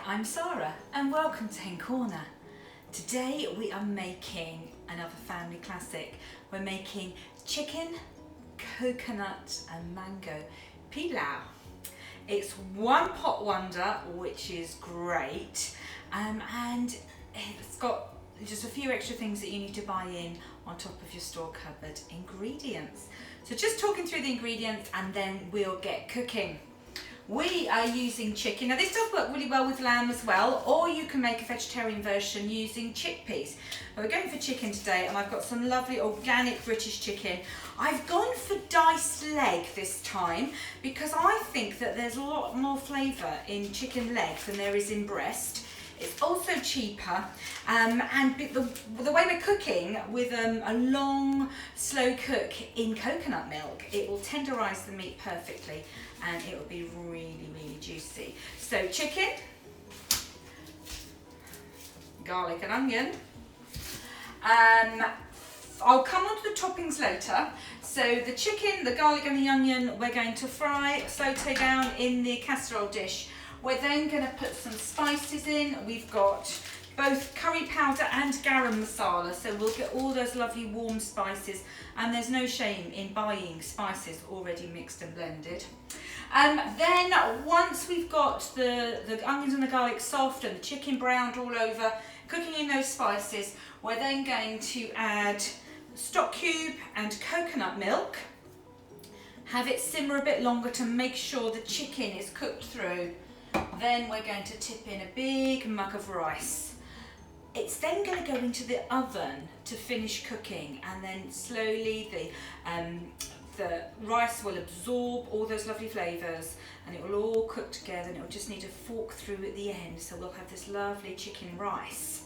I'm Sara and welcome to Hen Corner. Today we are making another family classic. We're making chicken, coconut and mango pilau. It's one pot wonder, which is great, and it's got just a few extra things that you need to buy in on top of your store cupboard ingredients. So just talking through the ingredients and then we'll get cooking. We are using chicken. Now this does work really well with lamb as well, or you can make a vegetarian version using chickpeas. But we're going for chicken today, and I've got some lovely organic British chicken. I've gone for diced leg this time because I think that there's a lot more flavour in chicken leg than there is in breast. It's also cheaper, and the way we're cooking with a long slow cook in coconut milk, it will tenderise the meat perfectly and it will be really juicy. So chicken, garlic and onion. I'll come on to the toppings later. So the chicken, the garlic and the onion we're going to saute down in the casserole dish. We're then going to put some spices in. We've got both curry powder and garam masala, so we'll get all those lovely warm spices, and there's no shame in buying spices already mixed and blended. Then once we've got the onions and the garlic soft and the chicken browned all over, cooking in those spices, we're then going to add stock cube and coconut milk. Have it simmer a bit longer to make sure the chicken is cooked through. Then we're going to tip in a big mug of rice. It's then going to go into the oven to finish cooking, and then slowly the rice will absorb all those lovely flavours and it will all cook together, and it will just need a fork through at the end, so we'll have this lovely chicken rice.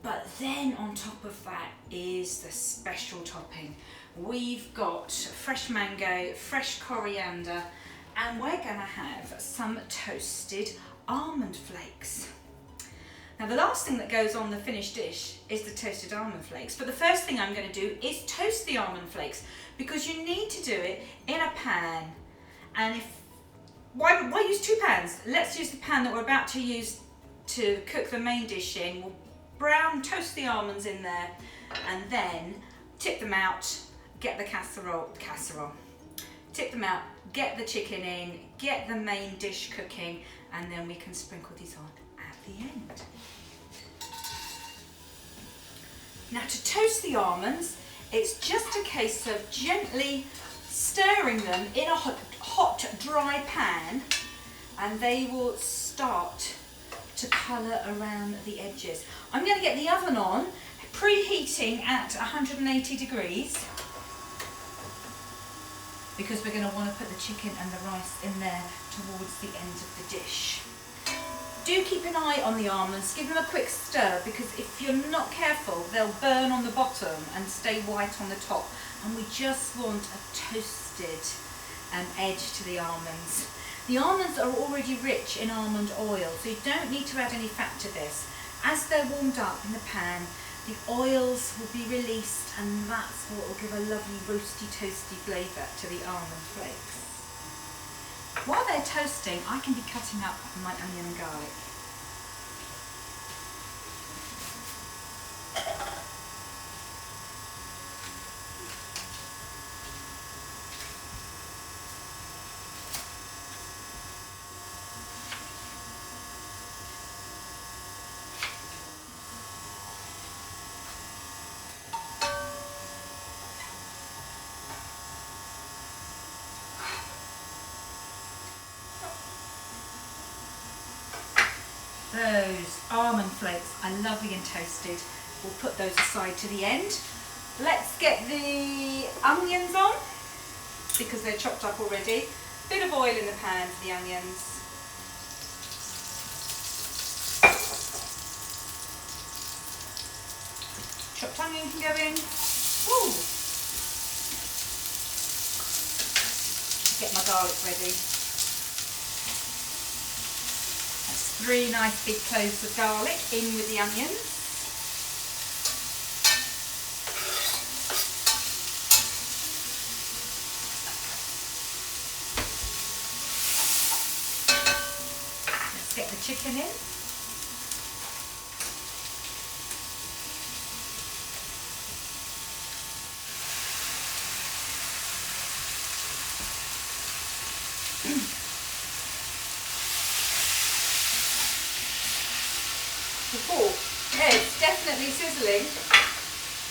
But then on top of that is the special topping. We've got fresh mango, fresh coriander, and we're going to have some toasted almond flakes. Now the last thing that goes on the finished dish is the toasted almond flakes, but the first thing I'm going to do is toast the almond flakes, because you need to do it in a pan. And why use two pans? Let's use the pan that we're about to use to cook the main dish in. We'll toast the almonds in there, and then tip them out, get the casserole, tip them out, get the chicken in, get the main dish cooking, and then we can sprinkle these on at the end. Now to toast the almonds, it's just a case of gently stirring them in a hot dry pan, and they will start to colour around the edges. I'm going to get the oven on, preheating at 180 degrees, because we're going to want to put the chicken and the rice in there towards the end of the dish. Do keep an eye on the almonds, give them a quick stir, because if you're not careful they'll burn on the bottom and stay white on the top, and we just want a toasted edge to the almonds. The almonds are already rich in almond oil, so you don't need to add any fat to this. As they're warmed up in the pan, the oils will be released, and that's what will give a lovely roasty toasty flavour to the almond flakes. While they're toasting, I can be cutting up my onion and garlic. Those almond flakes are lovely and toasted. We'll put those aside to the end. Let's get the onions on, because they're chopped up already. Bit of oil in the pan for the onions. Chopped onion can go in. Ooh. Get my garlic ready. 3 nice big cloves of garlic in with the onions. Let's get the chicken in. It's definitely sizzling.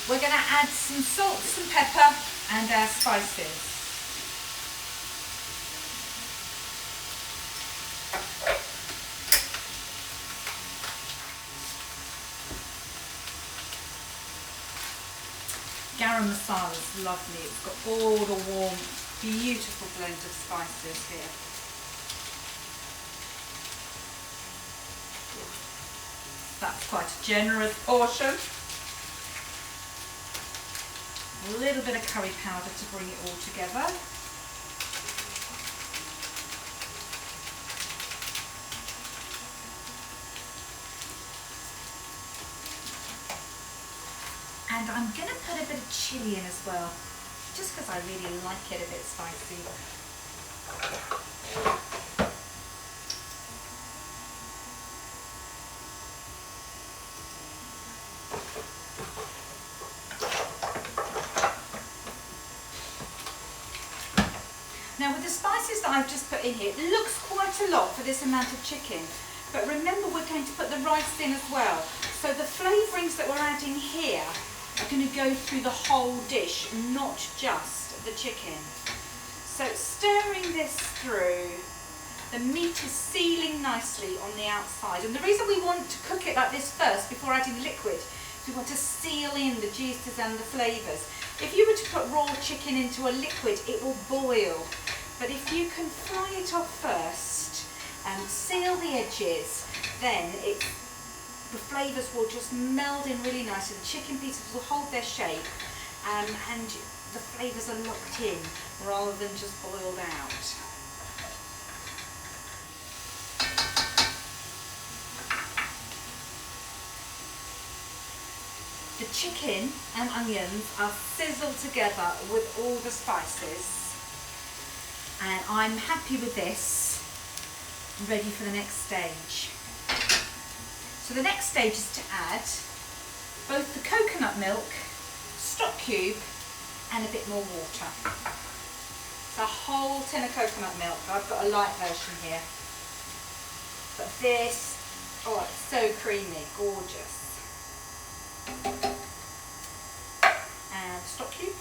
We're going to add some salt, some pepper and our spices. Garam masala is lovely. It's got all the warm, beautiful blend of spices here. That's quite a generous portion. A little bit of curry powder to bring it all together. And I'm going to put a bit of chilli in as well, just because I really like it a bit spicy. Now with the spices that I've just put in here, it looks quite a lot for this amount of chicken. But remember, we're going to put the rice in as well. So the flavourings that we're adding here are going to go through the whole dish, not just the chicken. So stirring this through, the meat is sealing nicely on the outside. And the reason we want to cook it like this first before adding the liquid is we want to seal in the juices and the flavours. If you were to put raw chicken into a liquid, it will boil. But if you can fry it off first and seal the edges, then the flavours will just meld in really nicely. The chicken pieces will hold their shape and the flavours are locked in rather than just boiled out. The chicken and onions are sizzled together with all the spices, and I'm happy with this, ready for the next stage. So the next stage is to add both the coconut milk, stock cube and a bit more water. It's a whole tin of coconut milk. I've got a light version here. But this, oh, it's so creamy, gorgeous. And stock cube.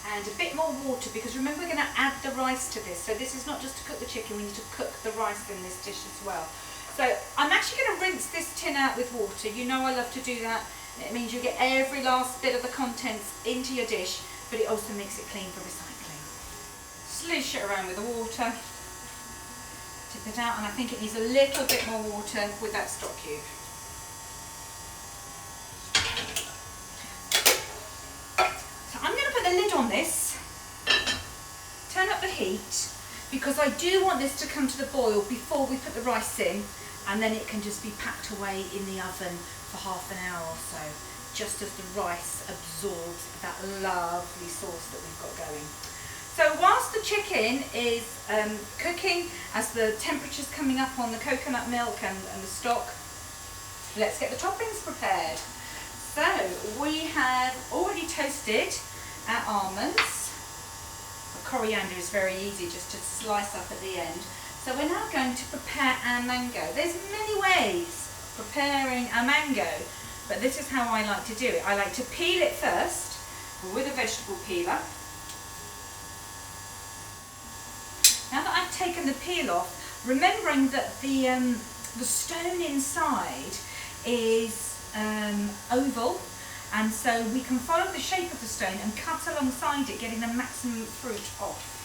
And a bit more water, because remember we're going to add the rice to this. So this is not just to cook the chicken, we need to cook the rice in this dish as well. So I'm actually going to rinse this tin out with water. You know I love to do that. It means you get every last bit of the contents into your dish, but it also makes it clean for recycling. Sluice it around with the water. Tip it out, and I think it needs a little bit more water with that stock cube. So I'm going to put the lid on this, turn up the heat, because I do want this to come to the boil before we put the rice in, and then it can just be packed away in the oven for half an hour or so, just as the rice absorbs that lovely sauce that we've got going. So whilst the chicken is cooking, as the temperature's coming up on the coconut milk and the stock, let's get the toppings prepared. So we have already toasted our almonds. The coriander is very easy just to slice up at the end. So we're now going to prepare our mango. There's many ways of preparing a mango, but this is how I like to do it. I like to peel it first with a vegetable peeler. Now that I've taken the peel off, remembering that the stone inside is oval, and so we can follow the shape of the stone and cut alongside it, getting the maximum fruit off.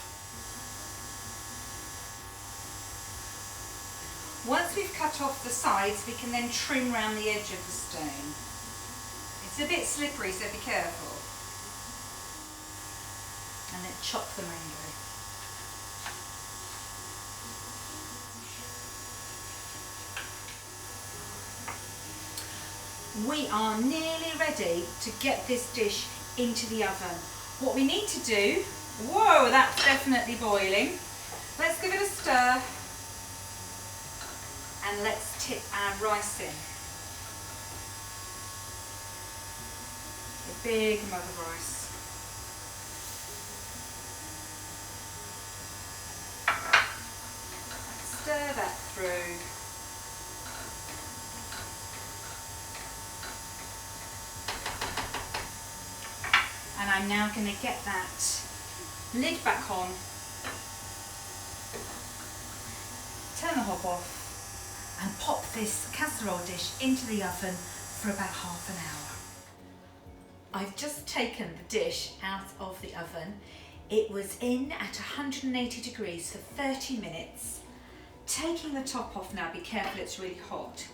Once we've cut off the sides, we can then trim around the edge of the stone. It's a bit slippery, so be careful. And then chop the mango. We are nearly ready to get this dish into the oven. What we need to do, whoa, that's definitely boiling. Let's give it a stir and let's tip our rice in. big mug of rice. Stir that through. And I'm now going to get that lid back on, turn the hob off and pop this casserole dish into the oven for about half an hour. I've just taken the dish out of the oven. It was in at 180 degrees for 30 minutes. Taking the top off now, be careful, it's really hot.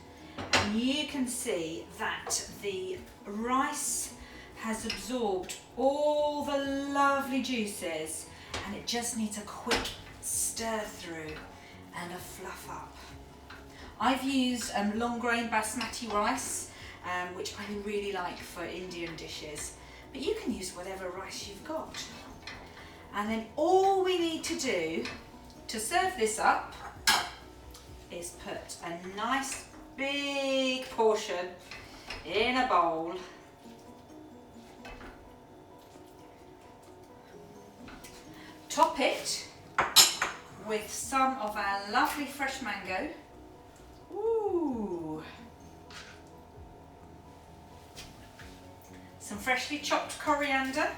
And you can see that the rice has absorbed all the lovely juices and it just needs a quick stir through and a fluff up. I've used long grain basmati rice, which I really like for Indian dishes, but you can use whatever rice you've got. And then all we need to do to serve this up is put a nice big portion in a bowl. Top it with some of our lovely fresh mango. Ooh. Some freshly chopped coriander.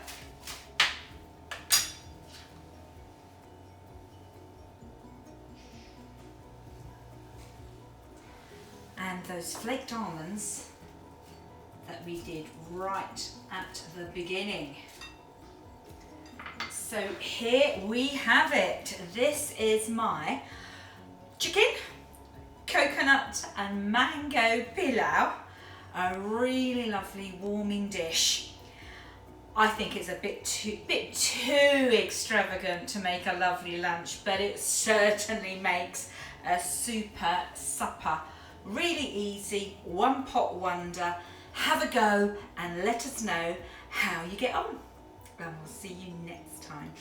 And those flaked almonds that we did right at the beginning. So here we have it. This is my chicken, coconut and mango pilau. A really lovely warming dish. I think it's a bit too extravagant to make a lovely lunch, but it certainly makes a super supper. Really easy, one pot wonder. Have a go and let us know how you get on. And we'll see you next time.